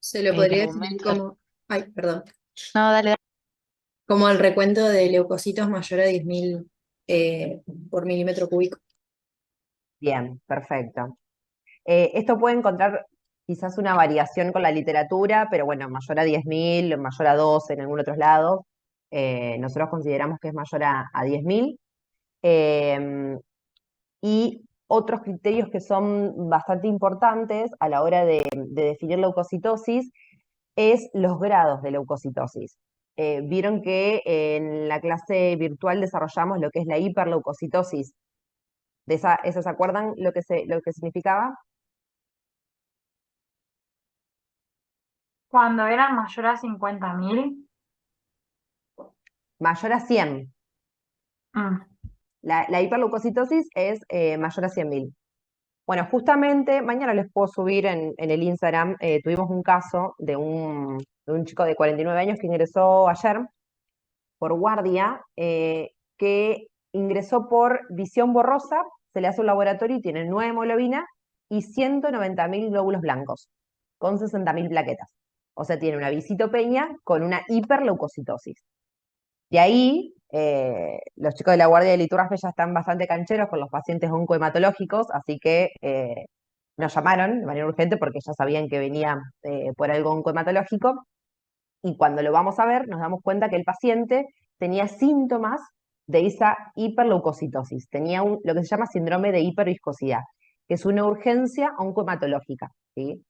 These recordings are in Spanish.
Se lo Que podría definir aumenta. como, ay, perdón, No, dale, dale. como el recuento de leucocitos mayor a 10.000 por milímetro cúbico. Bien, perfecto. Esto puede encontrar quizás una variación con la literatura, pero bueno, mayor a 10.000, mayor a 12 en algún otro lado. Nosotros consideramos que es mayor a 10.000. Eh, y otros criterios que son bastante importantes a la hora de definir leucocitosis es los grados de leucocitosis. Vieron que en la clase virtual desarrollamos lo que es la hiperleucocitosis. ¿Eso se acuerdan lo que significaba? Cuando eran mayor a 50.000. Mayor a 100. mm, La hiperleucocitosis es mayor a 100.000. Bueno, justamente mañana les puedo subir en el Instagram, tuvimos un caso de un chico de 49 años que ingresó ayer por guardia, que ingresó por visión borrosa, se le hace un laboratorio y tiene 9 hemoglobina y 190.000 glóbulos blancos, con 60.000 plaquetas. O sea, tiene una visitopeña con una hiperleucocitosis. De ahí, los chicos de la Guardia de Liturrafe ya están bastante cancheros con los pacientes oncohematológicos, así que nos llamaron de manera urgente porque ya sabían que venía por algo oncohematológico, y cuando lo vamos a ver nos damos cuenta que el paciente tenía síntomas de esa hiperleucocitosis, tenía lo que se llama síndrome de hiperviscosidad, que es una urgencia oncohematológica, ¿sí?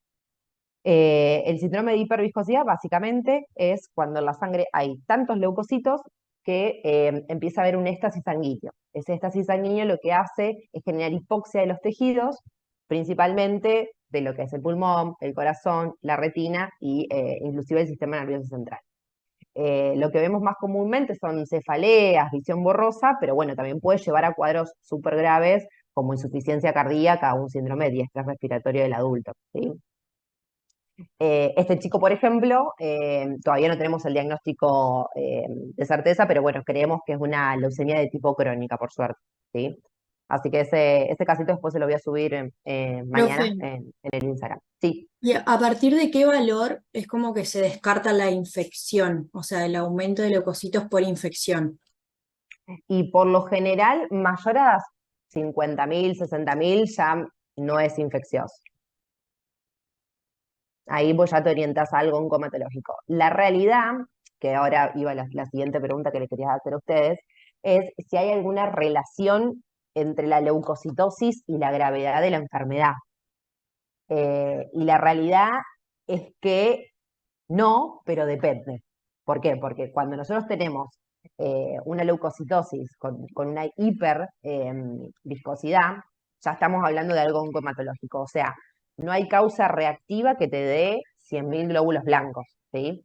El síndrome de hiperviscosidad básicamente es cuando en la sangre hay tantos leucocitos que empieza a haber un éxtasis sanguíneo. Ese éxtasis sanguíneo lo que hace es generar hipoxia de los tejidos, principalmente de lo que es el pulmón, el corazón, la retina y inclusive el sistema nervioso central. Lo que vemos más comúnmente son cefaleas, visión borrosa, pero bueno, también puede llevar a cuadros súper graves como insuficiencia cardíaca o un síndrome de diestrés respiratorio del adulto, ¿sí? Este chico, por ejemplo, todavía no tenemos el diagnóstico de certeza, pero bueno, creemos que es una leucemia de tipo crónica, por suerte, ¿sí? Así que ese casito después se lo voy a subir Profe, mañana en el Instagram. Sí, ¿y a partir de qué valor es como que se descarta la infección, o sea, el aumento de leucocitos por infección? y por lo general, mayor a 50.000, 60.000 ya no es infeccioso. Ahí vos ya te orientas a algo oncomatológico. La realidad, que ahora iba la siguiente pregunta que les quería hacer a ustedes, es si hay alguna relación entre la leucocitosis y la gravedad de la enfermedad. Y la realidad es que no, pero depende. ¿Por qué? Porque cuando nosotros tenemos una leucocitosis con una hiper viscosidad, ya estamos hablando de algo oncohematológico. O sea, no hay causa reactiva que te dé 100.000 glóbulos blancos, ¿sí?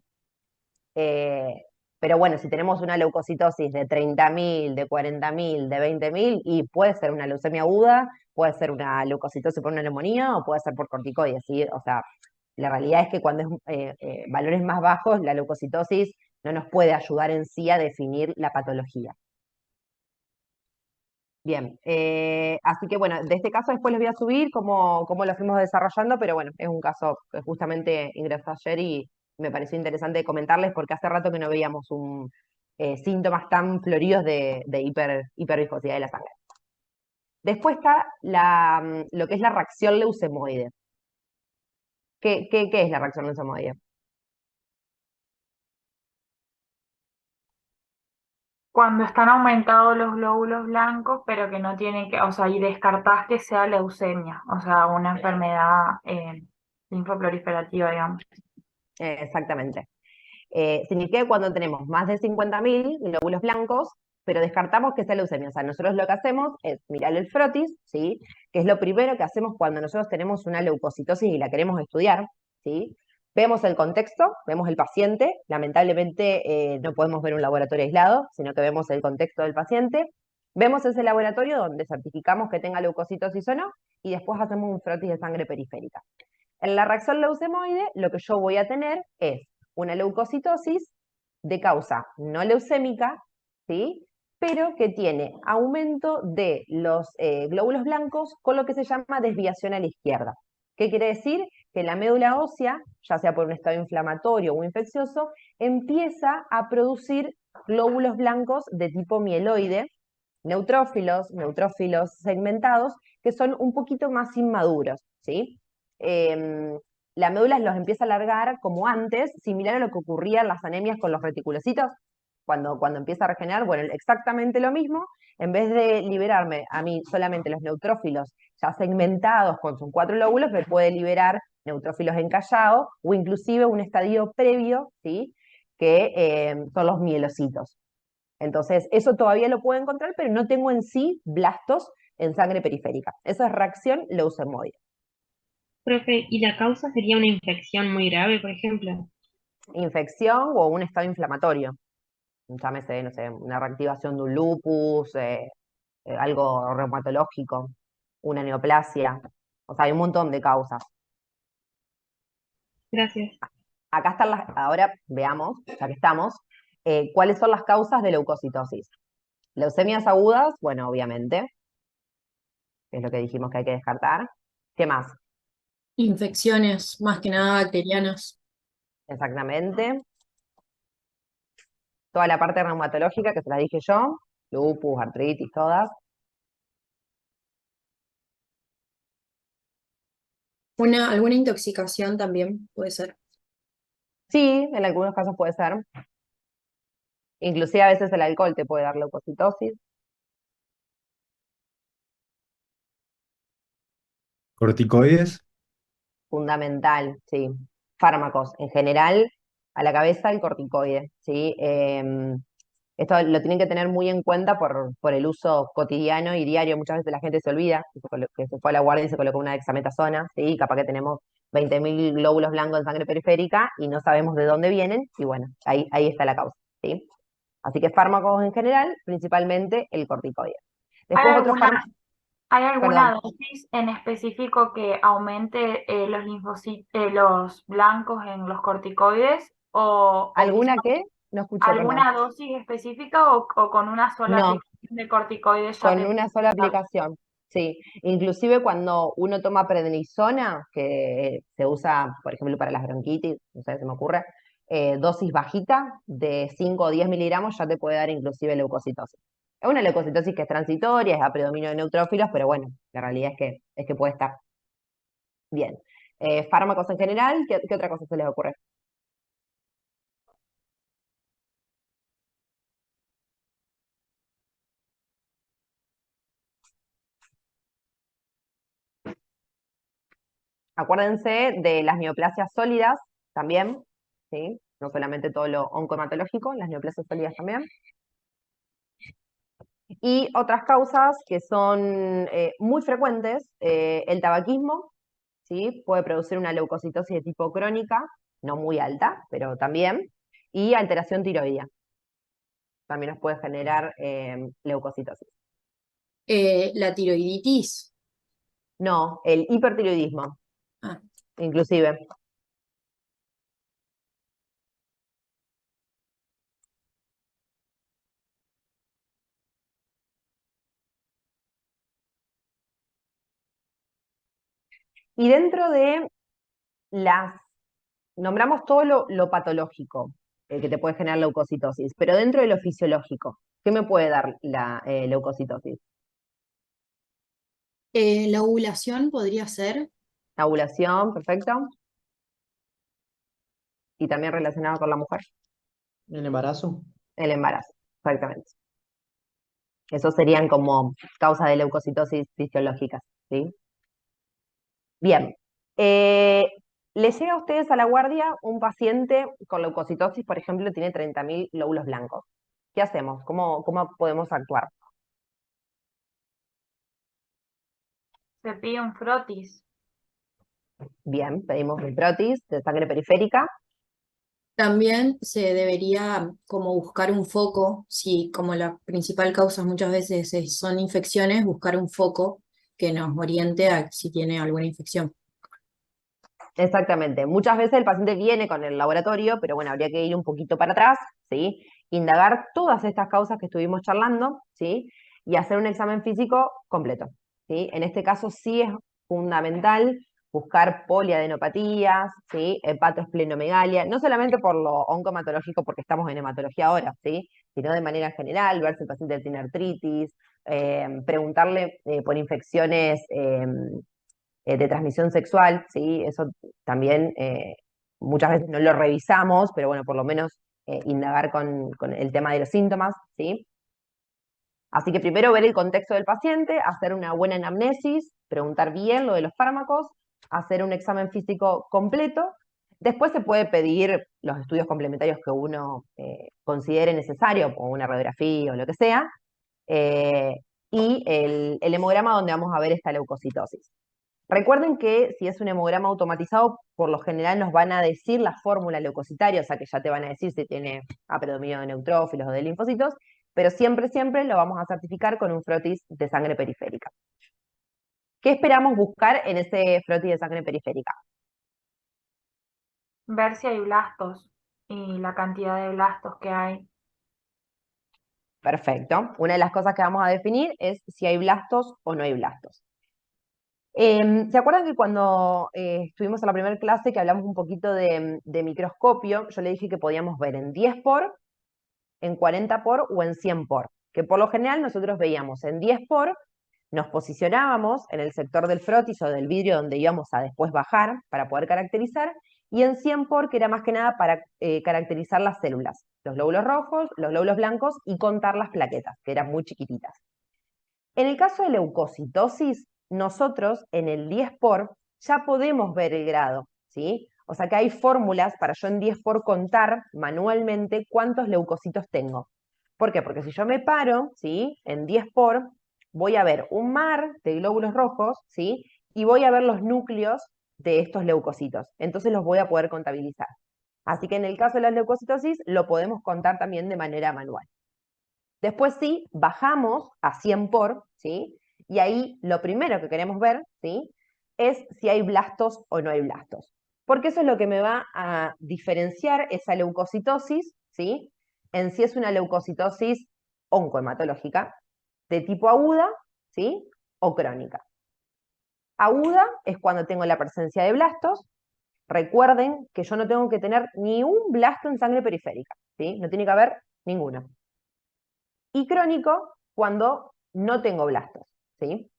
Eh, pero bueno, si tenemos una leucocitosis de 30.000, de 40.000, de 20.000, y puede ser una leucemia aguda, puede ser una leucocitosis por una neumonía o puede ser por corticoides, ¿sí? O sea, la realidad es que cuando es valores más bajos, la leucocitosis no nos puede ayudar en sí a definir la patología. Bien, así que bueno, de este caso después les voy a subir cómo lo fuimos desarrollando, pero bueno, es un caso que justamente ingresó ayer y me pareció interesante comentarles porque hace rato que no veíamos síntomas tan floridos de hiperviscosidad de la sangre. Después está lo que es la reacción leucemoide. ¿Qué es la reacción leucemoide? Cuando están aumentados los glóbulos blancos, pero que no tienen que, o sea, y descartás que sea leucemia, o sea, una enfermedad linfoproliferativa, digamos. Exactamente. Significa que cuando tenemos más de 50.000 glóbulos blancos, pero descartamos que sea leucemia. O sea, nosotros lo que hacemos es mirar el frotis, ¿sí? Que es lo primero que hacemos cuando nosotros tenemos una leucocitosis y la queremos estudiar, ¿sí? Vemos el contexto, vemos el paciente, lamentablemente no podemos ver un laboratorio aislado, sino que vemos el contexto del paciente, vemos ese laboratorio donde certificamos que tenga leucocitosis o no, y después hacemos un frotis de sangre periférica. En la reacción leucemoide, lo que yo voy a tener es una leucocitosis de causa no leucémica, ¿sí? Pero que tiene aumento de los glóbulos blancos con lo que se llama desviación a la izquierda. ¿Qué quiere decir? que la médula ósea, ya sea por un estado inflamatorio o infeccioso, empieza a producir glóbulos blancos de tipo mieloide, neutrófilos segmentados, que son un poquito más inmaduros, ¿sí? La médula los empieza a alargar como antes, similar a lo que ocurría en las anemias con los reticulocitos, cuando empieza a regenerar, bueno, exactamente lo mismo, en vez de liberarme a mí solamente los neutrófilos ya segmentados con sus 4 lóbulos, me puede liberar neutrófilos encallados o inclusive un estadio previo, ¿sí? Que son los mielocitos. Entonces, eso todavía lo puedo encontrar, pero no tengo en sí blastos en sangre periférica. Eso es reacción leucemoide. Profe, ¿y la causa sería una infección muy grave, por ejemplo? Infección o un estado inflamatorio. Llámese, no sé, una reactivación de un lupus, algo reumatológico, una neoplasia. O sea, hay un montón de causas. Gracias. Acá están ahora veamos, ya que estamos, cuáles son las causas de leucocitosis. Leucemias agudas, bueno, obviamente, que es lo que dijimos que hay que descartar. ¿Qué más? Infecciones, más que nada bacterianas. Exactamente. Toda la parte reumatológica que se la dije yo, lupus, artritis, todas. Alguna intoxicación también puede ser. Sí, en algunos casos puede ser. Inclusive a veces el alcohol te puede dar leucocitosis. Corticoides, Fundamental, sí. Fármacos, en general, a la cabeza el corticoide, ¿sí? Esto lo tienen que tener muy en cuenta por el uso cotidiano y diario. Muchas veces la gente se olvida que se fue a la guardia y se colocó una dexametasona, ¿sí? Capaz que tenemos 20.000 glóbulos blancos en sangre periférica y no sabemos de dónde vienen, y bueno, ahí está la causa, ¿sí? Así que fármacos en general, principalmente el corticoide. ¿Hay Después otros alguna, fármacos, hay perdón, alguna dosis en específico que aumente los linfocitos, los blancos en los corticoides? ¿O quizás ¿alguna que? No escuché, perdón. alguna dosis específica o con una sola No, aplicación de corticoides ya con te... una sola aplicación, sí. Inclusive cuando uno toma prednisona, que se usa, por ejemplo, para las bronquitis, no sé, se me ocurre, dosis bajita de 5 o 10 miligramos ya te puede dar inclusive leucocitosis. Es una leucocitosis que es transitoria, es a predominio de neutrófilos, pero bueno, la realidad es que puede estar bien. Fármacos en general, ¿qué otra cosa se les ocurre? Acuérdense de las neoplasias sólidas también, ¿sí? No solamente todo lo oncohematológico, las neoplasias sólidas también. Y otras causas que son muy frecuentes, el tabaquismo, ¿sí? Puede producir una leucocitosis de tipo crónica, no muy alta, pero también, y alteración tiroidea. También nos puede generar leucocitosis. La tiroiditis. No, el hipertiroidismo, Ah, inclusive. Y dentro de nombramos todo lo patológico que te puede generar leucocitosis, pero dentro de lo fisiológico, ¿qué me puede dar la leucocitosis? la ovulación podría ser. La ovulación, perfecto, y también relacionado con la mujer, el embarazo. el embarazo, exactamente. Esos serían como causas de leucocitosis fisiológicas, ¿sí? Bien. Le llega a ustedes a la guardia un paciente con leucocitosis, por ejemplo, tiene 30.000 lóbulos blancos. ¿Qué hacemos? ¿Cómo podemos actuar? Se pide un frotis. Bien, pedimos un protis de sangre periférica. También se debería como buscar un foco, si como la principal causa muchas veces son infecciones, buscar un foco que nos oriente a si tiene alguna infección. Exactamente. Muchas veces el paciente viene con el laboratorio, pero bueno, habría que ir un poquito para atrás, ¿sí? Indagar todas estas causas que estuvimos charlando, ¿sí? Y hacer un examen físico completo, ¿sí? En este caso sí es fundamental buscar poliadenopatías, ¿sí? Hepatoesplenomegalia, no solamente por lo oncohematológico, porque estamos en hematología ahora, ¿sí? Sino de manera general, ver si el paciente tiene artritis, preguntarle por infecciones de transmisión sexual, ¿sí? Eso también muchas veces no lo revisamos, pero bueno, por lo menos indagar con el tema de los síntomas, ¿sí? Así que primero ver el contexto del paciente, hacer una buena anamnesis, preguntar bien lo de los fármacos, hacer un examen físico completo. Después se puede pedir los estudios complementarios que uno considere necesario, o una radiografía o lo que sea, eh, y el hemograma donde vamos a ver esta leucocitosis. Recuerden que si es un hemograma automatizado, por lo general nos van a decir la fórmula leucocitaria, o sea que ya te van a decir si tiene predominio de neutrófilos o de linfocitos, pero siempre, siempre lo vamos a certificar con un frotis de sangre periférica. ¿Qué esperamos buscar en ese frotis de sangre periférica? Ver si hay blastos y la cantidad de blastos que hay. Perfecto. Una de las cosas que vamos a definir es si hay blastos o no hay blastos. ¿Se acuerdan que cuando estuvimos en la primera clase que hablamos un poquito de microscopio, yo le dije que podíamos ver en 10 por, en 40 por o en 100 por? Que por lo general nosotros veíamos en 10 por, nos posicionábamos en el sector del frotis o del vidrio donde íbamos a después bajar para poder caracterizar, y en 100 por, que era más que nada para caracterizar las células, los glóbulos rojos, los glóbulos blancos y contar las plaquetas, que eran muy chiquititas. En el caso de leucocitosis, nosotros en el 10 por ya podemos ver el grado, ¿sí? O sea que hay fórmulas para yo en 10 por contar manualmente cuántos leucocitos tengo. ¿Por qué? Porque si yo me paro, ¿sí? En 10 por, voy a ver un mar de glóbulos rojos, ¿sí? Y voy a ver los núcleos de estos leucocitos. Entonces los voy a poder contabilizar. Así que en el caso de la leucocitosis, lo podemos contar también de manera manual. Después sí, bajamos a 100 por, ¿sí? Y ahí lo primero que queremos ver, ¿sí? Es si hay blastos o no hay blastos. Porque eso es lo que me va a diferenciar esa leucocitosis, ¿sí? En si es una leucocitosis oncohematológica, de tipo aguda, ¿sí? O crónica. Aguda es cuando tengo la presencia de blastos. Recuerden que yo no tengo que tener ni un blasto en sangre periférica, ¿sí? No tiene que haber ninguno. Y crónico cuando no tengo blastos, ¿sí?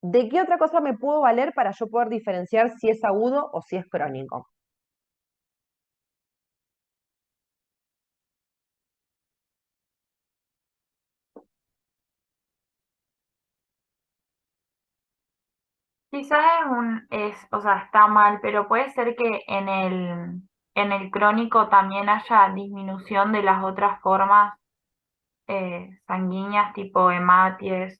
¿De qué otra cosa me puedo valer para yo poder diferenciar si es agudo o si es crónico? Quizás o sea, está mal, pero puede ser que en el crónico también haya disminución de las otras formas sanguíneas, tipo hematies.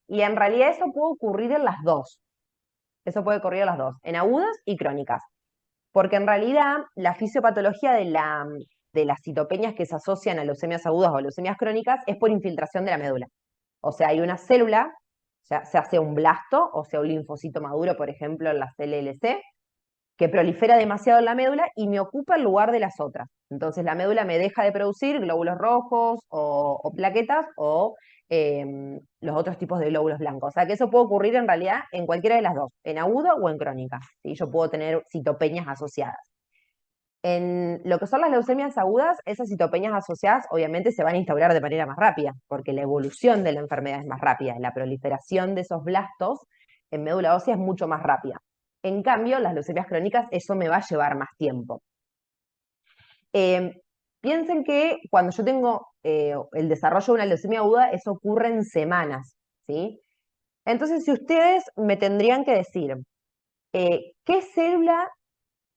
Y en realidad eso puede ocurrir en las dos. Eso puede ocurrir en las dos, en agudas y crónicas. Porque en realidad la fisiopatología de las citopenias que se asocian a leucemias agudas o leucemias crónicas es por infiltración de la médula. O sea, hay una célula, se hace un blasto, o sea, un linfocito maduro, por ejemplo, en las LLC, que prolifera demasiado en la médula y me ocupa el lugar de las otras. Entonces la médula me deja de producir glóbulos rojos o plaquetas o los otros tipos de glóbulos blancos. O sea que eso puede ocurrir en realidad en cualquiera de las dos, en agudo o en crónica. ¿Sí? Yo puedo tener citopenias asociadas. En lo que son las leucemias agudas, esas citopenias asociadas obviamente se van a instaurar de manera más rápida, porque la evolución de la enfermedad es más rápida, la proliferación de esos blastos en médula ósea es mucho más rápida. En cambio, las leucemias crónicas, eso me va a llevar más tiempo. Piensen que cuando yo tengo el desarrollo de una leucemia aguda, eso ocurre en semanas, ¿sí? Entonces, si ustedes me tendrían que decir, ¿qué célula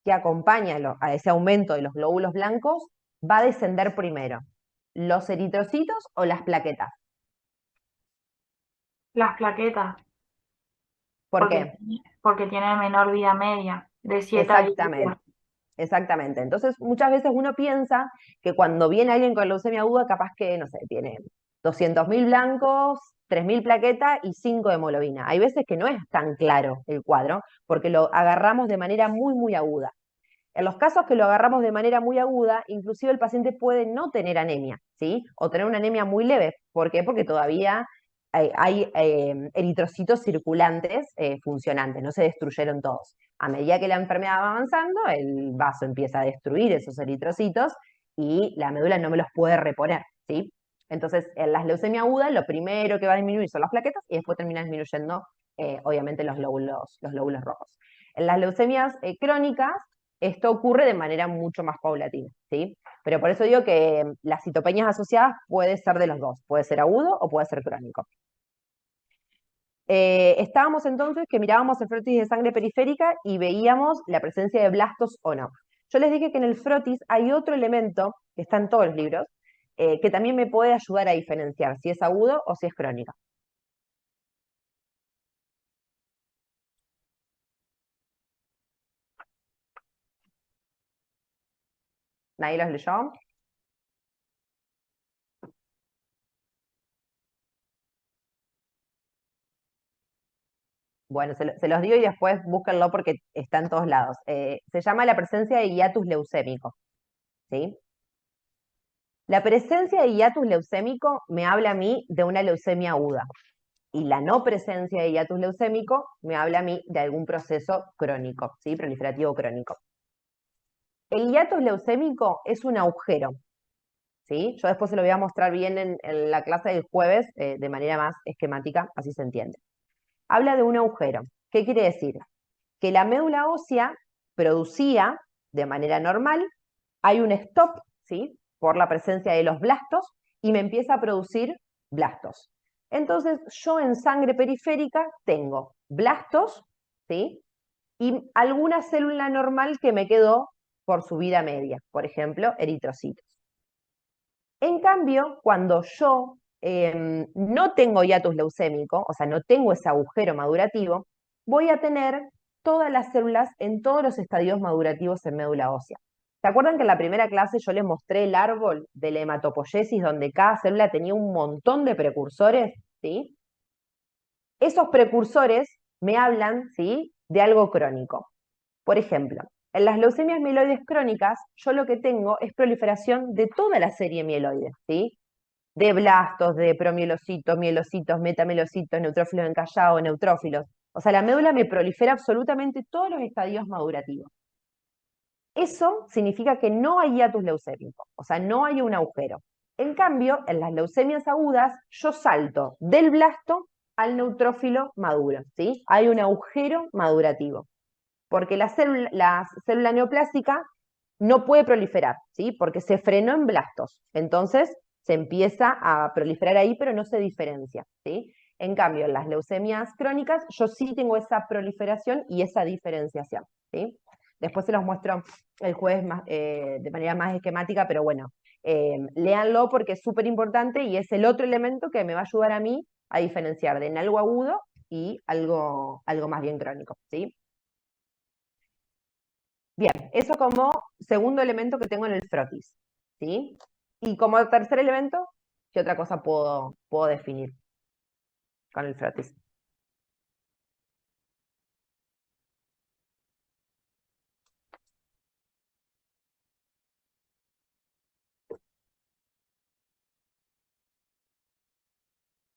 que acompaña a ese aumento de los glóbulos blancos va a descender primero? ¿Los eritrocitos o las plaquetas? Las plaquetas, ¿Por qué? porque tienen menor vida media, de 7 a 10 días. Exactamente. Exactamente. Entonces, muchas veces uno piensa que cuando viene alguien con leucemia aguda, capaz que, no sé, tiene 200.000 blancos, 3.000 plaquetas y 5 de hemoglobina. Hay veces que no es tan claro el cuadro, porque lo agarramos de manera muy, muy aguda. En los casos que lo agarramos de manera muy aguda, inclusive el paciente puede no tener anemia, ¿sí? O tener una anemia muy leve. ¿Por qué? Porque todavía hay eritrocitos circulantes funcionantes, no se destruyeron todos. A medida que la enfermedad va avanzando, el vaso empieza a destruir esos eritrocitos y la médula no me los puede reponer, ¿sí? Entonces, en las leucemias agudas, lo primero que va a disminuir son las plaquetas y después termina disminuyendo, obviamente, los glóbulos rojos. En las leucemias crónicas, esto ocurre de manera mucho más paulatina, ¿sí? Pero por eso digo que las citopenias asociadas puede ser de los dos, puede ser agudo o puede ser crónico. Estábamos entonces que mirábamos el frotis de sangre periférica y veíamos la presencia de blastos o no. Yo les dije que en el frotis hay otro elemento, que está en todos los libros, que también me puede ayudar a diferenciar si es agudo o si es crónico. ¿Nadie los leyó? Bueno, se los digo y después búsquenlo porque está en todos lados. Se llama la presencia de hiatus leucémico, ¿sí? La presencia de hiatus leucémico me habla a mí de una leucemia aguda y la no presencia de hiatus leucémico me habla a mí de algún proceso crónico, ¿sí? Proliferativo crónico. El hiatus leucémico es un agujero, ¿sí? Yo después se lo voy a mostrar bien en la clase del jueves de manera más esquemática, así se entiende. Habla de un agujero. ¿Qué quiere decir? Que la médula ósea producía de manera normal, hay un stop, ¿sí? Por la presencia de los blastos y me empieza a producir blastos. Entonces yo en sangre periférica tengo blastos, ¿sí? Y alguna célula normal que me quedó por su vida media, por ejemplo, eritrocitos. En cambio, cuando yo no tengo hiatus leucémico, o sea, no tengo ese agujero madurativo, voy a tener todas las células en todos los estadios madurativos en médula ósea. ¿Se acuerdan que en la primera clase yo les mostré el árbol de la hematopoiesis donde cada célula tenía un montón de precursores? ¿Sí? Esos precursores me hablan, ¿sí?, de algo crónico. Por ejemplo, en las leucemias mieloides crónicas, yo lo que tengo es proliferación de toda la serie mieloide, ¿sí? De blastos, de promielocitos, mielocitos, metamelocitos, neutrófilos encallados, neutrófilos. O sea, la médula me prolifera absolutamente todos los estadios madurativos. Eso significa que no hay hiatus leucémico, o sea, no hay un agujero. En cambio, en las leucemias agudas, yo salto del blasto al neutrófilo maduro, ¿sí? Hay un agujero madurativo, porque la célula neoplásica no puede proliferar, ¿sí? Porque se frenó en blastos. Entonces, se empieza a proliferar ahí, pero no se diferencia, ¿sí? En cambio, en las leucemias crónicas, yo sí tengo esa proliferación y esa diferenciación, ¿sí? Después se los muestro el jueves de manera más esquemática, pero bueno, léanlo porque es súper importante y es el otro elemento que me va a ayudar a mí a diferenciar de en algo agudo y algo más bien crónico, ¿sí? Bien, eso como segundo elemento que tengo en el frotis, ¿sí? Y como tercer elemento, ¿qué otra cosa puedo definir con el frotis?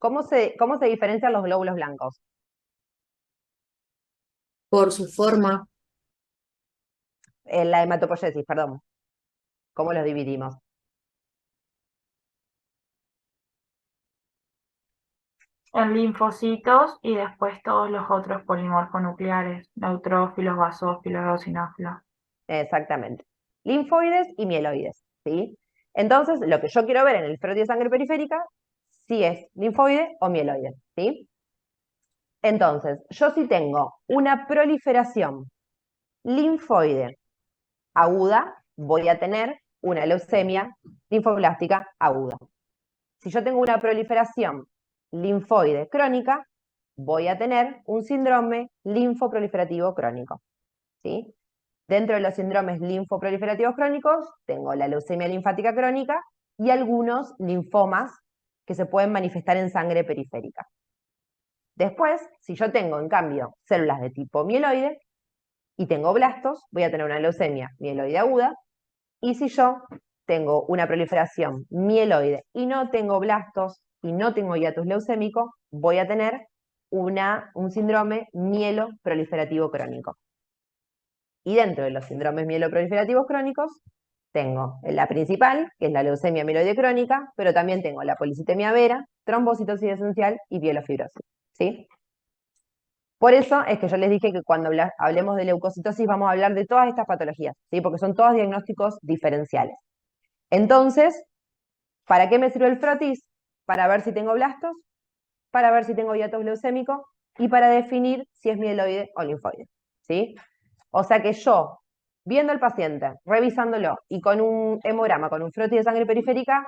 ¿Cómo se diferencian los glóbulos blancos? Por su forma, En la hematopoiesis, perdón. ¿Cómo los dividimos? En linfocitos y después todos los otros polimorfonucleares, neutrófilos, basófilos, eosinófilos. Exactamente. Linfoides y mieloides, ¿sí? Entonces, lo que yo quiero ver en el frotis de sangre periférica, si es linfoide o mieloide, ¿sí? Entonces, yo sí tengo una proliferación linfoide aguda, voy a tener una leucemia linfoblástica aguda. Si yo tengo una proliferación linfoide crónica, voy a tener un síndrome linfoproliferativo crónico, ¿sí? Dentro de los síndromes linfoproliferativos crónicos, tengo la leucemia linfática crónica y algunos linfomas que se pueden manifestar en sangre periférica. Después, si yo tengo, en cambio, células de tipo mieloide y tengo blastos, voy a tener una leucemia mieloide aguda. Y si yo tengo una proliferación mieloide y no tengo blastos y no tengo hiatus leucémico, voy a tener un síndrome mieloproliferativo crónico. Y dentro de los síndromes mieloproliferativos crónicos, tengo la principal, que es la leucemia mieloide crónica, pero también tengo la policitemia vera, trombocitosis esencial y pielofibrosis, ¿sí? Por eso es que yo les dije que cuando hablemos de leucocitosis vamos a hablar de todas estas patologías, ¿sí? Porque son todos diagnósticos diferenciales. Entonces, ¿para qué me sirve el frotis? Para ver si tengo blastos, para ver si tengo hiatus leucémico y para definir si es mieloide o linfoide, ¿sí? O sea que yo, viendo al paciente, revisándolo y con un hemograma, con un frotis de sangre periférica,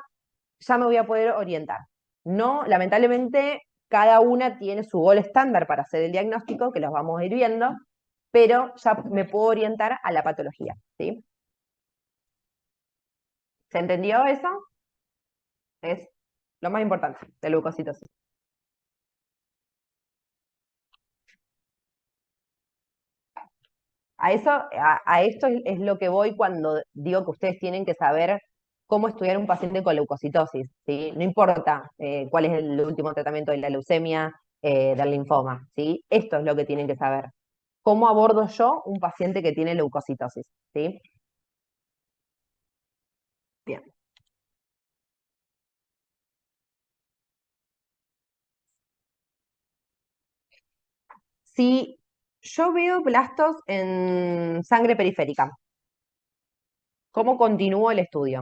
ya me voy a poder orientar. No, lamentablemente, cada una tiene su gol estándar para hacer el diagnóstico, que los vamos a ir viendo, pero ya me puedo orientar a la patología, ¿sí? ¿Se entendió eso? Es lo más importante de la leucocitosis. A esto es lo que voy cuando digo que ustedes tienen que saber cómo estudiar un paciente con leucocitosis, ¿sí? No importa cuál es el último tratamiento de la leucemia, del linfoma, ¿sí? Esto es lo que tienen que saber. ¿Cómo abordo yo un paciente que tiene leucocitosis? ¿Sí? Bien. Si yo veo blastos en sangre periférica, ¿cómo continúo el estudio?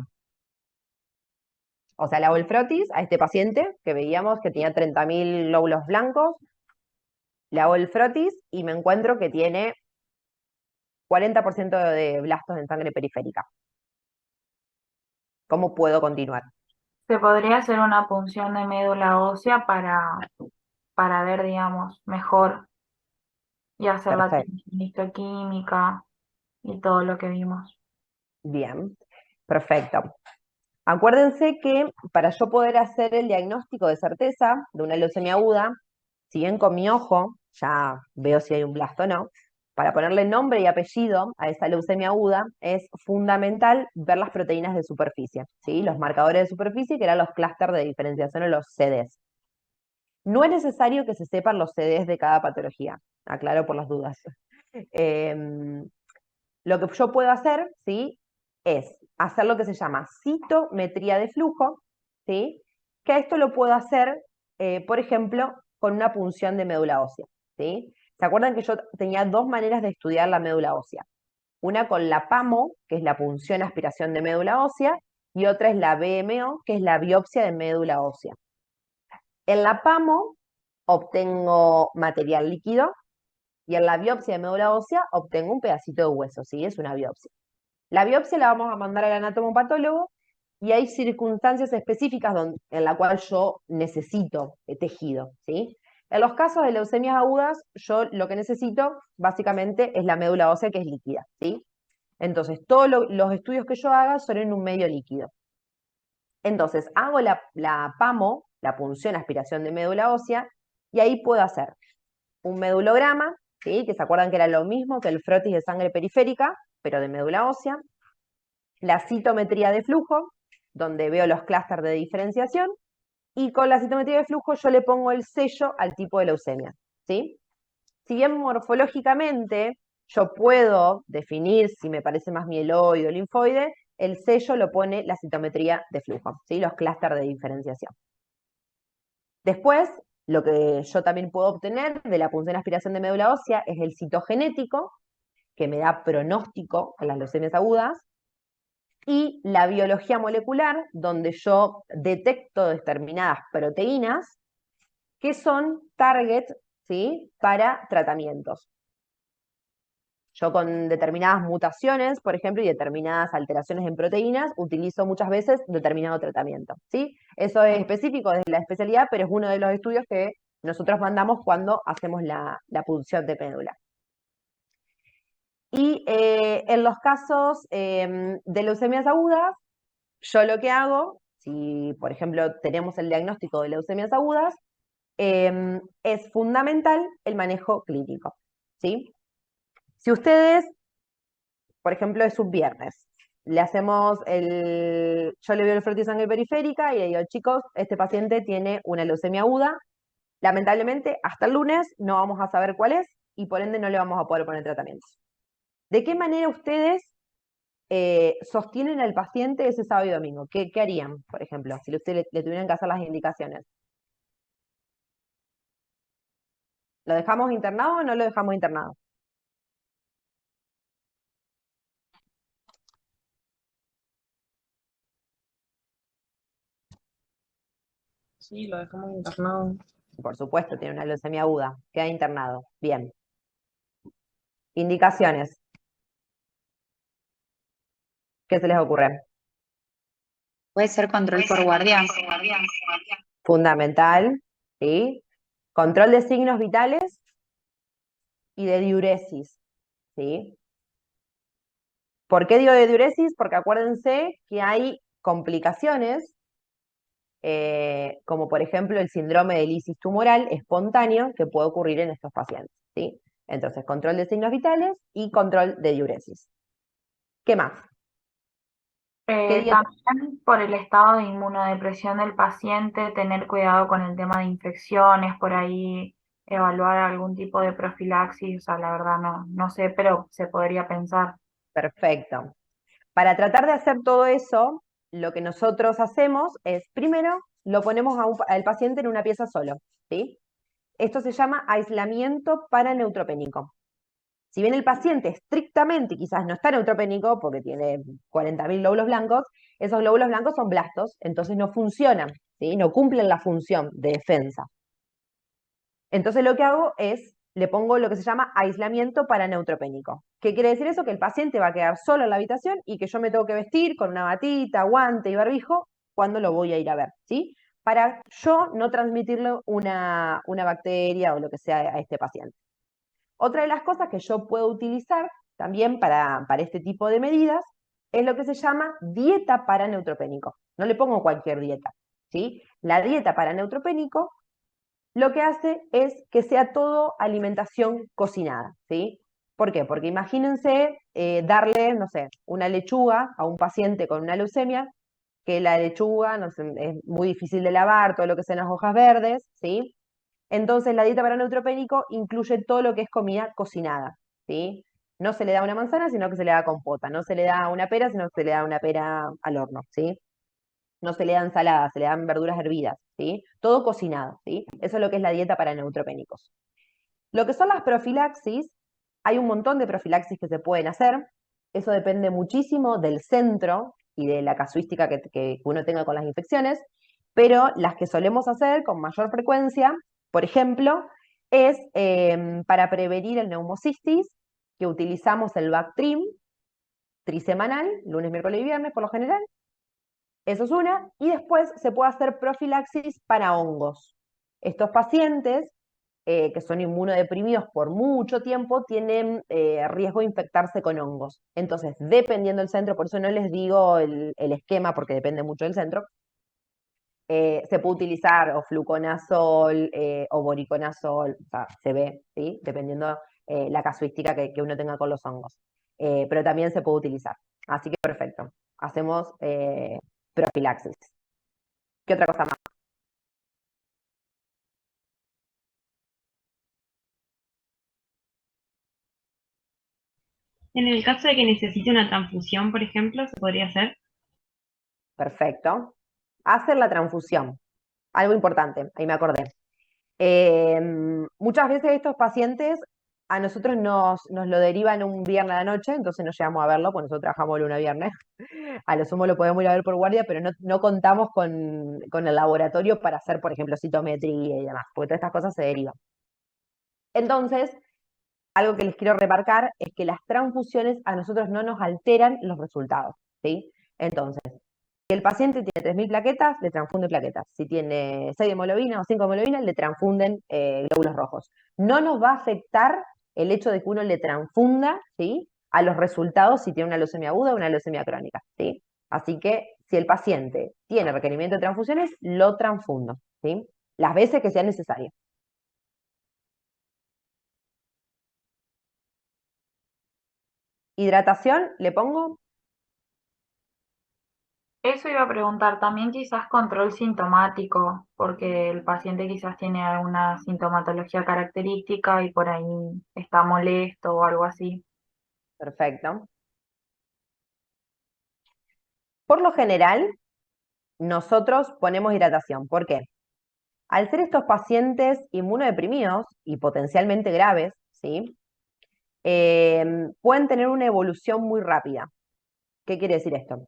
O sea, le hago el frotis a este paciente que veíamos que tenía 30.000 glóbulos blancos, le hago el frotis y me encuentro que tiene 40% de blastos en sangre periférica. ¿Cómo puedo continuar? Se podría hacer una punción de médula ósea para ver, digamos, mejor y hacer la Perfecto. histoquímica y todo lo que vimos. Bien, perfecto. Acuérdense que para yo poder hacer el diagnóstico de certeza de una leucemia aguda, si bien con mi ojo ya veo si hay un blasto o no, para ponerle nombre y apellido a esa leucemia aguda es fundamental ver las proteínas de superficie, ¿sí? Los marcadores de superficie, que eran los clústeres de diferenciación o los CDs. No es necesario que se sepan los CDs de cada patología, aclaro por las dudas. Lo que yo puedo hacer, ¿sí? Es hacer lo que se llama citometría de flujo, ¿sí? Que esto lo puedo hacer, por ejemplo, con una punción de médula ósea, ¿sí? ¿Se acuerdan que yo tenía dos maneras de estudiar la médula ósea? Una con la PAMO, que es la punción aspiración de médula ósea, y otra es la BMO, que es la biopsia de médula ósea. En la PAMO obtengo material líquido y en la biopsia de médula ósea obtengo un pedacito de hueso, ¿sí? Es una biopsia. La biopsia la vamos a mandar al anatomopatólogo y hay circunstancias específicas en la cual yo necesito tejido, ¿sí? En los casos de leucemias agudas, yo lo que necesito básicamente es la médula ósea que es líquida, ¿sí? Entonces, todos los estudios que yo haga son en un medio líquido. Entonces, hago la PAMO, la punción aspiración de médula ósea, y ahí puedo hacer un medulograma, ¿sí? Que se acuerdan que era lo mismo que el frotis de sangre periférica, pero de médula ósea, la citometría de flujo, donde veo los clústeres de diferenciación, y con la citometría de flujo yo le pongo el sello al tipo de leucemia, ¿sí? Si bien morfológicamente yo puedo definir si me parece más mieloide o linfoide, el sello lo pone la citometría de flujo, ¿sí? Los clústeres de diferenciación. Después, lo que yo también puedo obtener de la punción de aspiración de médula ósea es el citogenético, que me da pronóstico en las leucemias agudas, y la biología molecular, donde yo detecto determinadas proteínas que son target, ¿sí? Para tratamientos. Yo con determinadas mutaciones, por ejemplo, y determinadas alteraciones en proteínas, utilizo muchas veces determinado tratamiento, ¿sí? Eso es específico de la especialidad, pero es uno de los estudios que nosotros mandamos cuando hacemos la punción de médula. Y en los casos de leucemias agudas, yo lo que hago, si por ejemplo tenemos el diagnóstico de leucemias agudas, es fundamental el manejo clínico, ¿sí? Si ustedes, por ejemplo, es un viernes, yo le veo el frotis de sangre periférica y le digo, chicos, este paciente tiene una leucemia aguda, Lamentablemente, hasta el lunes no vamos a saber cuál es y por ende no le vamos a poder poner tratamiento. ¿De qué manera ustedes sostienen al paciente ese sábado y domingo? ¿Qué harían, por ejemplo, si ustedes le tuvieran que hacer las indicaciones? ¿Lo dejamos internado o no lo dejamos internado? Sí, lo dejamos internado. Por supuesto, tiene una leucemia aguda, queda internado. Bien. Indicaciones. ¿Qué se les ocurre? Puede ser control por guardia. Fundamental, ¿sí? Control de signos vitales y de diuresis, ¿sí? ¿Por qué digo de diuresis? Porque acuérdense que hay complicaciones, como por ejemplo el síndrome de lisis tumoral espontáneo que puede ocurrir en estos pacientes, ¿sí? Entonces, control de signos vitales y control de diuresis. ¿Qué más? ¿Qué dieta? También por el estado de inmunodepresión del paciente, tener cuidado con el tema de infecciones, por ahí evaluar algún tipo de profilaxis, o sea, la verdad no sé, pero se podría pensar. Perfecto. Para tratar de hacer todo eso, lo que nosotros hacemos es, primero, lo ponemos al paciente en una pieza solo, ¿sí? Esto se llama aislamiento paraneutropénico. Si bien el paciente estrictamente quizás no está neutropénico porque tiene 40.000 glóbulos blancos, esos glóbulos blancos son blastos, entonces no funcionan, ¿sí? No cumplen la función de defensa. Entonces lo que hago es, le pongo lo que se llama aislamiento paraneutropénico. ¿Qué quiere decir eso? Que el paciente va a quedar solo en la habitación y que yo me tengo que vestir con una batita, guante y barbijo cuando lo voy a ir a ver, ¿sí? Para yo no transmitirle una bacteria o lo que sea a este paciente. Otra de las cosas que yo puedo utilizar también para este tipo de medidas es lo que se llama dieta paraneutropénico. No le pongo cualquier dieta, ¿sí? La dieta paraneutropénico lo que hace es que sea todo alimentación cocinada, ¿sí? ¿Por qué? Porque imagínense darle, no sé, una lechuga a un paciente con una leucemia, que la lechuga no sé, es muy difícil de lavar, todo lo que sean las hojas verdes, ¿sí? Entonces la dieta para neutropénico incluye todo lo que es comida cocinada, ¿sí? No se le da una manzana, sino que se le da compota, no se le da una pera, sino que se le da una pera al horno, ¿sí? No se le dan ensaladas, se le dan verduras hervidas, ¿sí? Todo cocinado, ¿sí? Eso es lo que es la dieta para neutropénicos. Lo que son las profilaxis, hay un montón de profilaxis que se pueden hacer, eso depende muchísimo del centro y de la casuística que uno tenga con las infecciones, pero las que solemos hacer con mayor frecuencia, por ejemplo, es para prevenir el neumocistis, que utilizamos el Bactrim trisemanal, lunes, miércoles y viernes por lo general, eso es una, y después se puede hacer profilaxis para hongos. Estos pacientes que son inmunodeprimidos por mucho tiempo tienen riesgo de infectarse con hongos. Entonces, dependiendo del centro, por eso no les digo el esquema, porque depende mucho del centro, se puede utilizar o fluconazol o boriconazol, o sea, se ve, ¿sí? Dependiendo la casuística que uno tenga con los hongos. Pero también se puede utilizar. Así que perfecto. Hacemos profilaxis. ¿Qué otra cosa más? En el caso de que necesite una transfusión, por ejemplo, ¿se podría hacer? Perfecto. Hacer la transfusión. Algo importante, ahí me acordé. Muchas veces estos pacientes a nosotros nos lo derivan un viernes a la noche, entonces nos llevamos a verlo, pues nosotros trabajamos lunes a viernes. A lo sumo lo podemos ir a ver por guardia, pero no contamos con el laboratorio para hacer, por ejemplo, citometría y demás, porque todas estas cosas se derivan. Entonces, algo que les quiero remarcar es que las transfusiones a nosotros no nos alteran los resultados, ¿sí? Entonces, si el paciente tiene 3.000 plaquetas, le transfunden plaquetas. Si tiene 6 de hemoglobina o 5 de hemoglobina, le transfunden glóbulos rojos. No nos va a afectar el hecho de que uno le transfunda, ¿sí? A los resultados si tiene una leucemia aguda o una leucemia crónica, ¿sí? Así que si el paciente tiene requerimiento de transfusiones, lo transfundo, ¿sí? Las veces que sea necesario. Hidratación, le pongo Eso iba a preguntar, también quizás control sintomático, porque el paciente quizás tiene alguna sintomatología característica y por ahí está molesto o algo así. Perfecto. Por lo general, nosotros ponemos hidratación. ¿Por qué? Al ser estos pacientes inmunodeprimidos y potencialmente graves, ¿sí? Pueden tener una evolución muy rápida. ¿Qué quiere decir esto?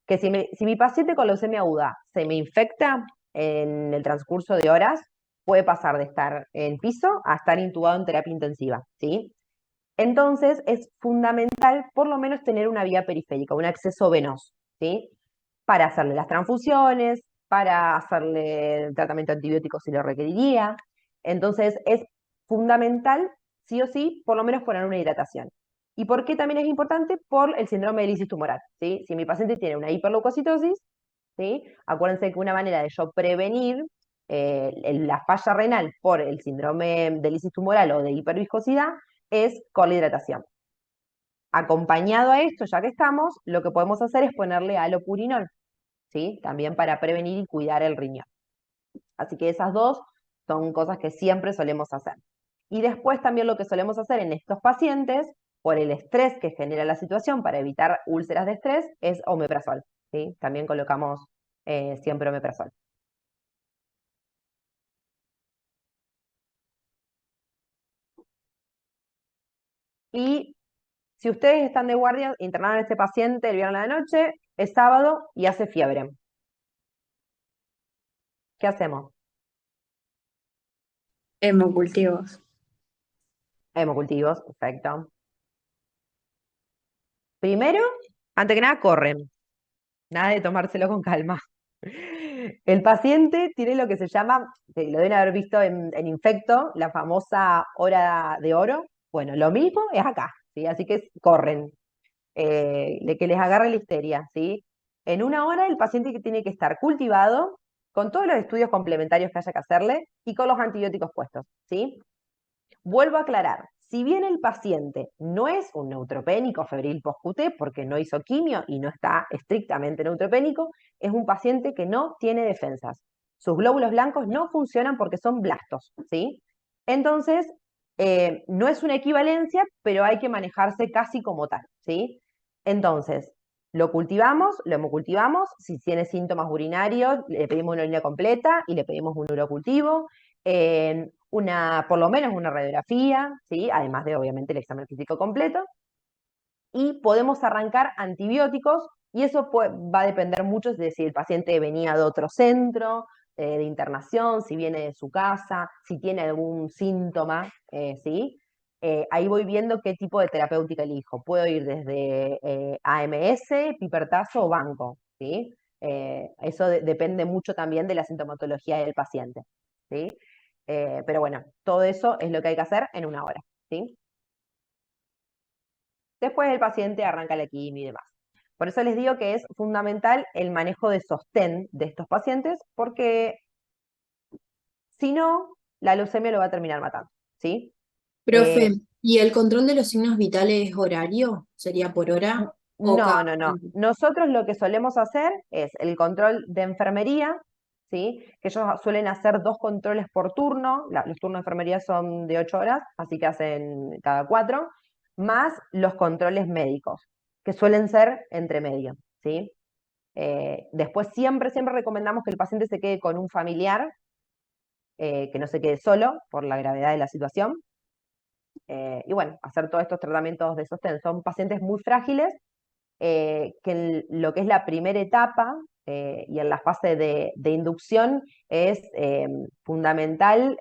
Que si mi paciente con leucemia aguda se me infecta en el transcurso de horas, puede pasar de estar en piso a estar intubado en terapia intensiva, ¿sí? Entonces es fundamental por lo menos tener una vía periférica, un acceso venoso, ¿sí? Para hacerle las transfusiones, para hacerle el tratamiento antibiótico si lo requeriría. Entonces es fundamental, sí o sí, por lo menos poner una hidratación. ¿Y por qué también es importante? Por el síndrome de lisis tumoral, ¿sí? Si mi paciente tiene una hiperleucocitosis, ¿sí? Acuérdense que una manera de yo prevenir la falla renal por el síndrome de lisis tumoral o de hiperviscosidad es con la hidratación. Acompañado a esto, ya que estamos, lo que podemos hacer es ponerle alopurinol, ¿sí? También para prevenir y cuidar el riñón. Así que esas dos son cosas que siempre solemos hacer. Y después también lo que solemos hacer en estos pacientes, por el estrés que genera la situación, para evitar úlceras de estrés, es omeprazol, ¿sí? También colocamos siempre omeprazol. Y si ustedes están de guardia, internaron a este paciente el viernes a la noche, es sábado y hace fiebre. ¿Qué hacemos? Hemocultivos. Hemocultivos, perfecto. Primero, antes que nada, corren. Nada de tomárselo con calma. El paciente tiene lo que se llama, que lo deben haber visto en Infecto, la famosa hora de oro. Bueno, lo mismo es acá, ¿sí? Así que corren, de que les agarre la histeria, ¿sí? En una hora el paciente que tiene que estar cultivado, con todos los estudios complementarios que haya que hacerle y con los antibióticos puestos, ¿sí? Vuelvo a aclarar, si bien el paciente no es un neutropénico febril post-QT porque no hizo quimio y no está estrictamente neutropénico, es un paciente que no tiene defensas. Sus glóbulos blancos no funcionan porque son blastos, ¿sí? Entonces, no es una equivalencia, pero hay que manejarse casi como tal, ¿sí? Entonces, lo cultivamos, lo hemocultivamos, si tiene síntomas urinarios, le pedimos una orina completa y le pedimos un urocultivo. Por lo menos una radiografía, ¿sí? Además de obviamente el examen físico completo, y podemos arrancar antibióticos, y eso va a depender mucho de si el paciente venía de otro centro de internación, si viene de su casa, si tiene algún síntoma, ¿sí? Ahí voy viendo qué tipo de terapéutica elijo. Puedo ir desde AMS, pipertazo o banco, ¿sí? Eso depende mucho también de la sintomatología del paciente, ¿sí? Pero bueno, todo eso es lo que hay que hacer en una hora, ¿sí? Después el paciente arranca la quimio y demás. Por eso les digo que es fundamental el manejo de sostén de estos pacientes, porque si no, la leucemia lo va a terminar matando, ¿sí? Profe, ¿y el control de los signos vitales es horario? ¿Sería por hora o cada No. tanto? Nosotros lo que solemos hacer es el control de enfermería, ¿sí? Que ellos suelen hacer 2 controles por turno. Los turnos de enfermería son de 8 horas, así que hacen cada 4, más los controles médicos, que suelen ser entre medio, ¿sí? Después siempre recomendamos que el paciente se quede con un familiar, que no se quede solo por la gravedad de la situación. Y bueno, hacer todos estos tratamientos de sostén. Son pacientes muy frágiles que en lo que es la primera etapa y en la fase de inducción es fundamental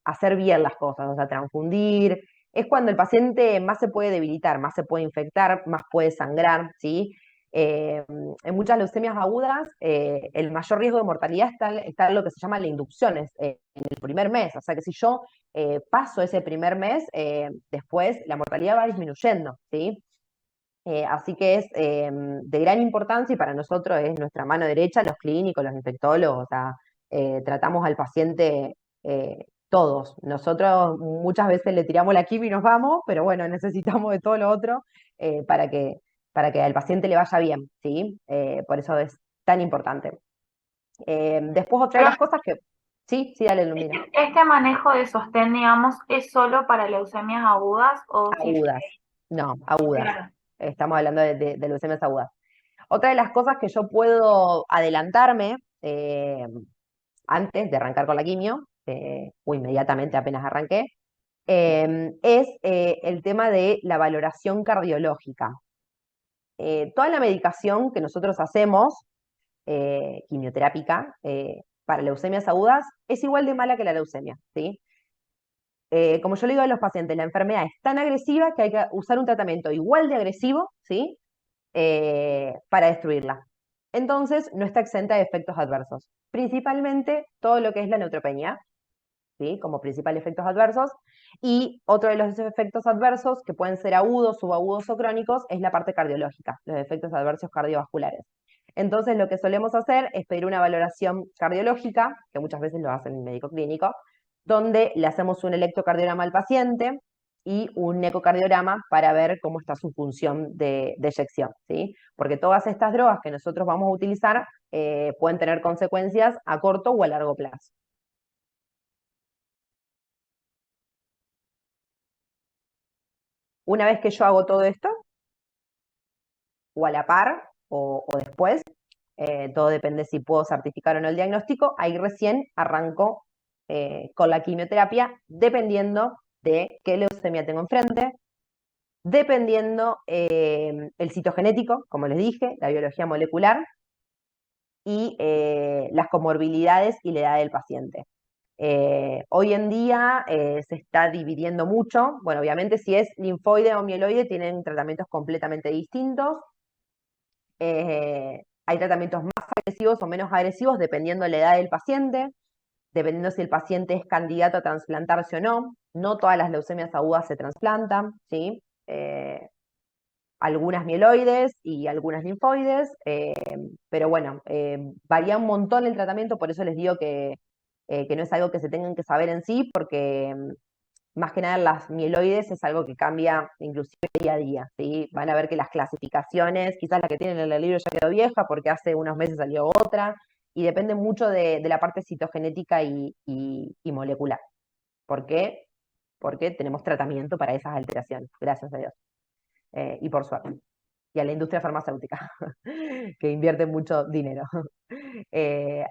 hacer bien las cosas, o sea, transfundir. Es cuando el paciente más se puede debilitar, más se puede infectar, más puede sangrar, ¿sí? En muchas leucemias agudas, el mayor riesgo de mortalidad está en lo que se llama la inducción, en el primer mes. O sea que si yo paso ese primer mes, después la mortalidad va disminuyendo, ¿sí? Así que es de gran importancia y para nosotros es nuestra mano derecha, los clínicos, los infectólogos, o sea, tratamos al paciente todos. Nosotros muchas veces le tiramos la quimio y nos vamos, pero bueno, necesitamos de todo lo otro eh, para que, para que al paciente le vaya bien, ¿sí? Por eso es tan importante. Después otra de las cosas que... Sí, sí, dale, Lumina. ¿Este manejo de sostén, digamos, es solo para leucemias agudas o si... Agudas. No, agudas. Claro. Estamos hablando de leucemias agudas. Otra de las cosas que yo puedo adelantarme antes de arrancar con la quimio, o inmediatamente apenas arranqué, es el tema de la valoración cardiológica. Toda la medicación que nosotros hacemos, quimioterápica, para leucemias agudas, es igual de mala que la leucemia, ¿sí? Como yo le digo a los pacientes, la enfermedad es tan agresiva que hay que usar un tratamiento igual de agresivo, ¿sí? Para destruirla. Entonces, no está exenta de efectos adversos. Principalmente todo lo que es la neutropenia, ¿sí? Como principal efectos adversos. Y otro de los efectos adversos, que pueden ser agudos, subagudos o crónicos, es la parte cardiológica, los efectos adversos cardiovasculares. Entonces, lo que solemos hacer es pedir una valoración cardiológica, que muchas veces lo hace el médico clínico, donde le hacemos un electrocardiograma al paciente y un ecocardiograma para ver cómo está su función de eyección, ¿sí? Porque todas estas drogas que nosotros vamos a utilizar pueden tener consecuencias a corto o a largo plazo. Una vez que yo hago todo esto, o a la par o después, todo depende si puedo certificar o no el diagnóstico, ahí recién arranco con la quimioterapia, dependiendo de qué leucemia tengo enfrente, dependiendo el citogenético, como les dije, la biología molecular, y las comorbilidades y la edad del paciente. Hoy en día se está dividiendo mucho. Bueno, obviamente si es linfoide o mieloide tienen tratamientos completamente distintos. Hay tratamientos más agresivos o menos agresivos dependiendo de la edad del paciente, dependiendo si el paciente es candidato a trasplantarse o no. No todas las leucemias agudas se trasplantan, ¿sí? Algunas mieloides y algunas linfoides, pero bueno, varía un montón el tratamiento, por eso les digo que no es algo que se tengan que saber en sí, porque más que nada las mieloides es algo que cambia inclusive día a día, ¿sí? Van a ver que las clasificaciones, quizás la que tienen en el libro ya quedó vieja porque hace unos meses salió otra, y depende mucho de la parte citogenética y molecular. ¿Por qué? Porque tenemos tratamiento para esas alteraciones, gracias a Dios. Y por suerte. Y a la industria farmacéutica, que invierte mucho dinero.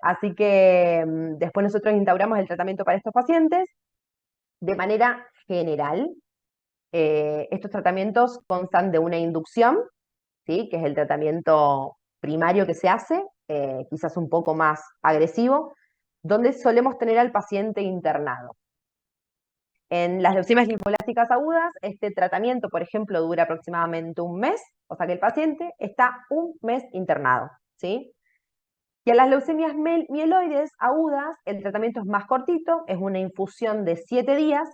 Así que después nosotros instauramos el tratamiento para estos pacientes. De manera general, estos tratamientos constan de una inducción, ¿sí? Que es el tratamiento primario que se hace, quizás un poco más agresivo, donde solemos tener al paciente internado. En las leucemias linfoblásticas agudas, este tratamiento, por ejemplo, dura aproximadamente un mes, o sea que el paciente está un mes internado, ¿sí? Y en las leucemias mieloides agudas, el tratamiento es más cortito, es una infusión de 7 días,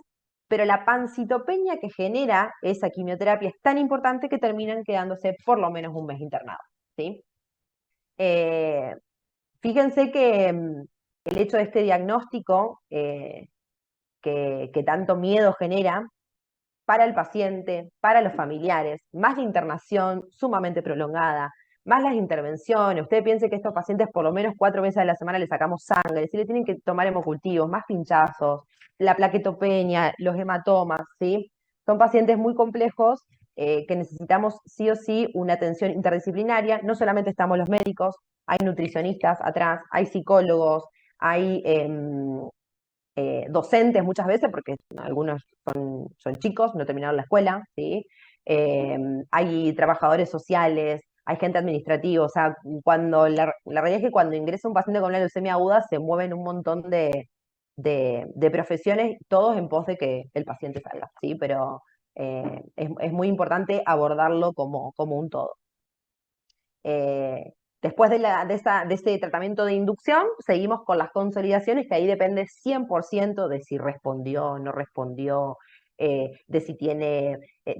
pero la pancitopenia que genera esa quimioterapia es tan importante que terminan quedándose por lo menos un mes internados, ¿sí? Fíjense que el hecho de este diagnóstico que tanto miedo genera para el paciente, para los familiares, más la internación sumamente prolongada, más las intervenciones. Usted piense que estos pacientes por lo menos 4 veces a la semana le sacamos sangre, si le tienen que tomar hemocultivos, más pinchazos, la plaquetopenia, los hematomas, ¿sí? Son pacientes muy complejos que necesitamos sí o sí una atención interdisciplinaria. No solamente estamos los médicos, hay nutricionistas atrás, hay psicólogos, hay docentes muchas veces, porque algunos son chicos, no terminaron la escuela, ¿sí? Hay trabajadores sociales, hay gente administrativa, o sea, cuando la realidad es que cuando ingresa un paciente con una leucemia aguda se mueven un montón de profesiones, todos en pos de que el paciente salga, ¿sí? Pero es muy importante abordarlo como un todo. Después de ese tratamiento de inducción, seguimos con las consolidaciones, que ahí depende 100% de si respondió o no respondió, de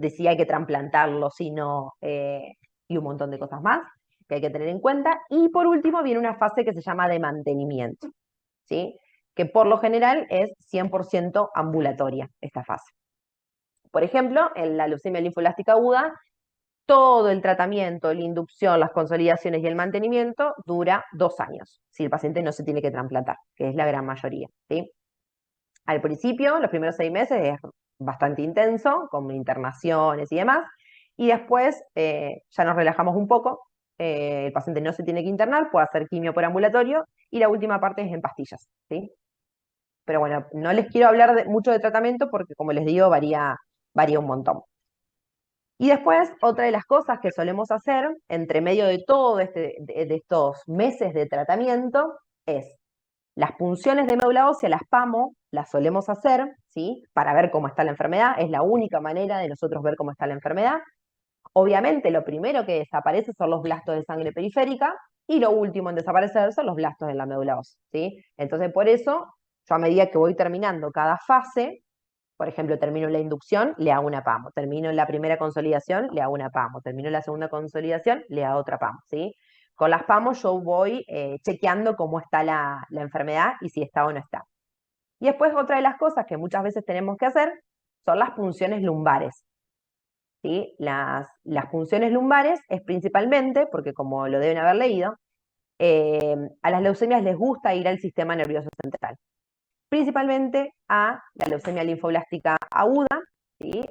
si hay que trasplantarlo, si no, y un montón de cosas más que hay que tener en cuenta. Y por último viene una fase que se llama de mantenimiento, ¿sí? Que por lo general es 100% ambulatoria esta fase. Por ejemplo, en la leucemia linfoblástica aguda, todo el tratamiento, la inducción, las consolidaciones y el mantenimiento dura 2 años, si el paciente no se tiene que trasplantar, que es la gran mayoría, ¿sí? Al principio, los primeros 6 meses es bastante intenso, con internaciones y demás, y después ya nos relajamos un poco, el paciente no se tiene que internar, puede hacer quimio por ambulatorio, y la última parte es en pastillas, ¿sí? Pero bueno, no les quiero hablar mucho de tratamiento porque, como les digo, varía un montón. Y después, otra de las cosas que solemos hacer, entre medio de todo de estos meses de tratamiento, es las punciones de médula ósea, las PAMO, las solemos hacer, ¿sí? Para ver cómo está la enfermedad, es la única manera de nosotros ver cómo está la enfermedad. Obviamente, lo primero que desaparece son los blastos de sangre periférica, y lo último en desaparecer son los blastos de la médula ósea, ¿sí? Entonces, por eso, yo a medida que voy terminando cada fase, por ejemplo, termino la inducción, le hago una PAMO. Termino la primera consolidación, le hago una PAMO. Termino la segunda consolidación, le hago otra PAMO, ¿sí? Con las PAMO yo voy chequeando cómo está la enfermedad y si está o no está. Y después otra de las cosas que muchas veces tenemos que hacer son las punciones lumbares, ¿sí? Las punciones lumbares es principalmente, porque como lo deben haber leído, a las leucemias les gusta ir al sistema nervioso central, principalmente a la leucemia linfoblástica aguda, ¿sí?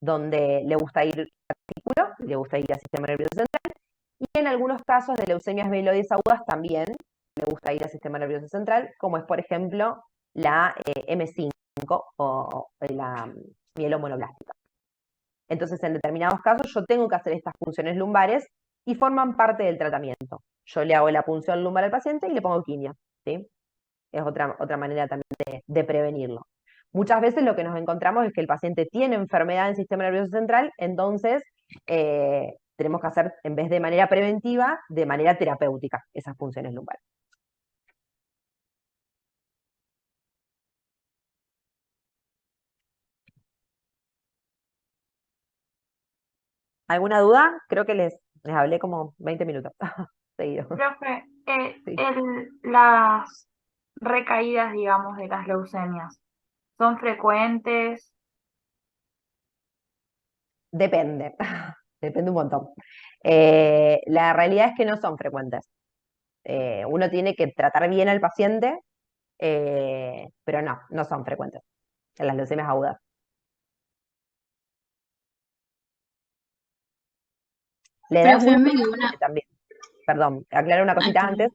Donde le gusta ir al artículo, le gusta ir al sistema nervioso central, y en algunos casos de leucemias mieloides agudas también le gusta ir al sistema nervioso central, como es, por ejemplo, la M5 o la mielomonoblástica. Entonces, en determinados casos yo tengo que hacer estas punciones lumbares y forman parte del tratamiento. Yo le hago la punción lumbar al paciente y le pongo quimio, ¿sí? Es otra manera también de prevenirlo. Muchas veces lo que nos encontramos es que el paciente tiene enfermedad en el sistema nervioso central, entonces tenemos que hacer, en vez de manera preventiva, de manera terapéutica, esas funciones lumbares. ¿Alguna duda? Creo que les hablé como 20 minutos seguido. Profe, Sí. las recaídas, digamos, de las leucemias, ¿son frecuentes? Depende, depende un montón. La realidad es que no son frecuentes. Uno tiene que tratar bien al paciente, pero no son frecuentes en las leucemias agudas. La edad es muy Profe, variable también. Perdón, aclaro una cosita antes,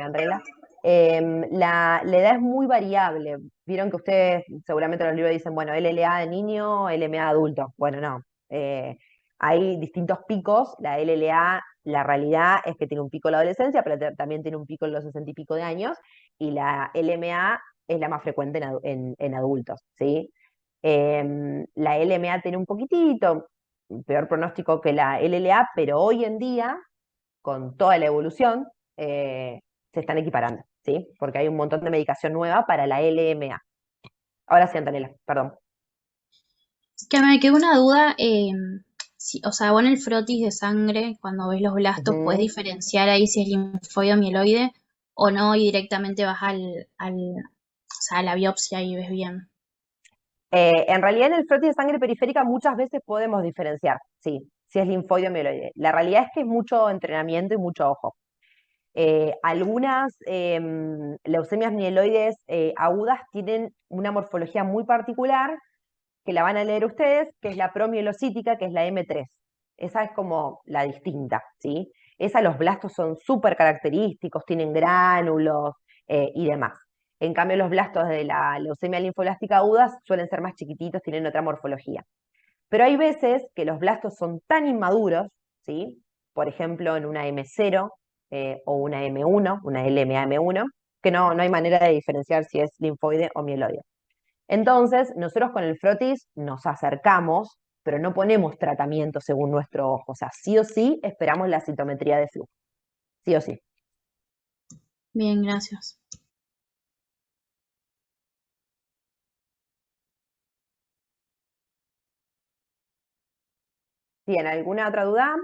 Andreila. La edad es muy variable. Vieron que ustedes seguramente en los libros dicen, bueno, LLA de niño, LMA de adulto. Bueno, no. Hay distintos picos. La LLA, la realidad es que tiene un pico en la adolescencia, pero también tiene un pico en los 60 y pico de años. Y la LMA es la más frecuente en adultos, ¿sí? La LMA tiene un poquitito peor pronóstico que la LLA, pero hoy en día con toda la evolución, se están equiparando, ¿sí? Porque hay un montón de medicación nueva para la LMA. Ahora sí, Antonella, perdón. Que me quedó una duda, o sea, vos en el frotis de sangre, cuando ves los blastos, ¿puedes diferenciar ahí si es linfoide o mieloide o no? Y directamente vas o sea, a la biopsia y ves bien. En realidad en el frotis de sangre periférica muchas veces podemos diferenciar, sí, si es linfoide o mieloide. La realidad es que es mucho entrenamiento y mucho ojo. Algunas leucemias mieloides agudas tienen una morfología muy particular, que la van a leer ustedes, que es la promielocítica, que es la M3. Esa es como la distinta, ¿sí? Esa, los blastos son súper característicos, tienen gránulos y demás. En cambio, los blastos de la leucemia linfoblástica aguda suelen ser más chiquititos, tienen otra morfología. Pero hay veces que los blastos son tan inmaduros, ¿sí? Por ejemplo, en una M0 o una M1, una LMA M1, que no hay manera de diferenciar si es linfoide o mieloide. Entonces, nosotros con el frotis nos acercamos, pero no ponemos tratamiento según nuestro ojo. O sea, sí o sí esperamos la citometría de flujo. Sí o sí. Bien, gracias. Bien, ¿alguna otra duda?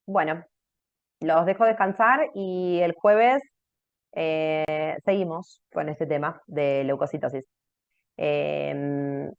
Bueno, los dejo descansar y el jueves seguimos con este tema de leucocitosis. Em,